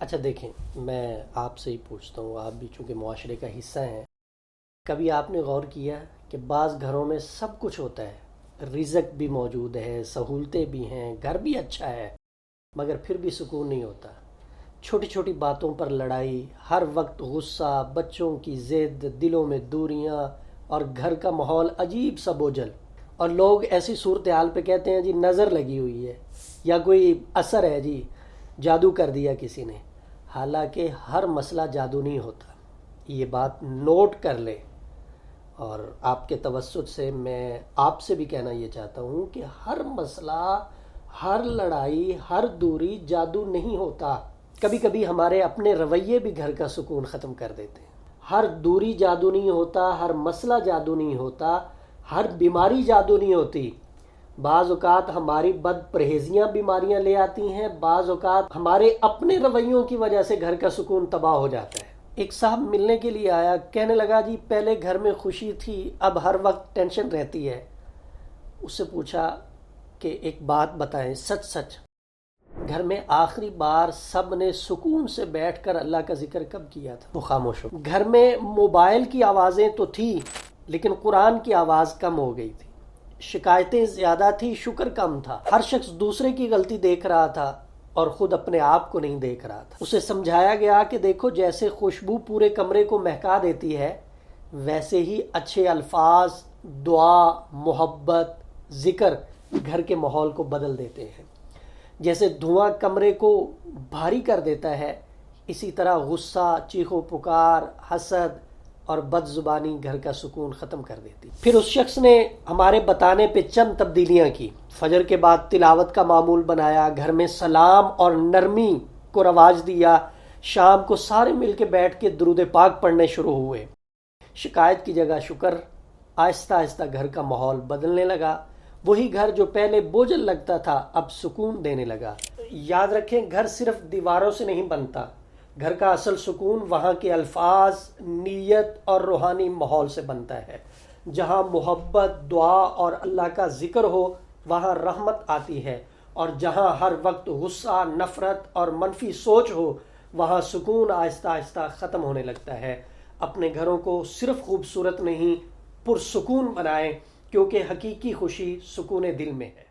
اچھا دیکھیں، میں آپ سے ہی پوچھتا ہوں، آپ بھی چونکہ معاشرے کا حصہ ہیں، کبھی آپ نے غور کیا کہ بعض گھروں میں سب کچھ ہوتا ہے، رزق بھی موجود ہے، سہولتیں بھی ہیں، گھر بھی اچھا ہے، مگر پھر بھی سکون نہیں ہوتا؟ چھوٹی چھوٹی باتوں پر لڑائی، ہر وقت غصہ، بچوں کی ضد، دلوں میں دوریاں، اور گھر کا ماحول عجیب سا بوجھل۔ اور لوگ ایسی صورتحال پہ کہتے ہیں جی نظر لگی ہوئی ہے، یا کوئی اثر ہے جی، جادو کر دیا کسی نے۔ حالانکہ ہر مسئلہ جادو نہیں ہوتا، یہ بات نوٹ کر لے۔ اور آپ کے توسط سے میں آپ سے بھی کہنا یہ چاہتا ہوں کہ ہر مسئلہ، ہر لڑائی، ہر دوری جادو نہیں ہوتا۔ کبھی کبھی ہمارے اپنے رویے بھی گھر کا سکون ختم کر دیتے ہیں۔ ہر دوری جادو نہیں ہوتا، ہر مسئلہ جادو نہیں ہوتا، ہر بیماری جادو نہیں ہوتی۔ بعض اوقات ہماری بد پرہیزیاں بیماریاں لے آتی ہیں، بعض اوقات ہمارے اپنے رویوں کی وجہ سے گھر کا سکون تباہ ہو جاتا ہے۔ ایک صاحب ملنے کے لیے آیا، کہنے لگا جی پہلے گھر میں خوشی تھی، اب ہر وقت ٹینشن رہتی ہے۔ اس سے پوچھا کہ ایک بات بتائیں سچ سچ، گھر میں آخری بار سب نے سکون سے بیٹھ کر اللہ کا ذکر کب کیا تھا؟ وہ خاموش ہو۔ گھر میں موبائل کی آوازیں تو تھی، لیکن قرآن کی آواز کم ہو گئی تھی۔ شکایتیں زیادہ تھی، شکر کم تھا۔ ہر شخص دوسرے کی غلطی دیکھ رہا تھا اور خود اپنے آپ کو نہیں دیکھ رہا تھا۔ اسے سمجھایا گیا کہ دیکھو، جیسے خوشبو پورے کمرے کو مہکا دیتی ہے، ویسے ہی اچھے الفاظ، دعا، محبت، ذکر گھر کے ماحول کو بدل دیتے ہیں۔ جیسے دھواں کمرے کو بھاری کر دیتا ہے، اسی طرح غصہ، چیخ و پکار، حسد اور بد زبانی گھر کا سکون ختم کر دیتی۔ پھر اس شخص نے ہمارے بتانے پہ چند تبدیلیاں کی۔ فجر کے بعد تلاوت کا معمول بنایا، گھر میں سلام اور نرمی کو رواج دیا، شام کو سارے مل کے بیٹھ کے درود پاک پڑھنے شروع ہوئے۔ شکایت کی جگہ شکر۔ آہستہ آہستہ گھر کا ماحول بدلنے لگا۔ وہی گھر جو پہلے بوجھل لگتا تھا اب سکون دینے لگا۔ یاد رکھیں، گھر صرف دیواروں سے نہیں بنتا، گھر کا اصل سکون وہاں کے الفاظ، نیت اور روحانی ماحول سے بنتا ہے۔ جہاں محبت، دعا اور اللہ کا ذکر ہو، وہاں رحمت آتی ہے، اور جہاں ہر وقت غصہ، نفرت اور منفی سوچ ہو، وہاں سکون آہستہ آہستہ ختم ہونے لگتا ہے۔ اپنے گھروں کو صرف خوبصورت نہیں، پرسکون بنائیں، کیونکہ حقیقی خوشی سکون دل میں ہے۔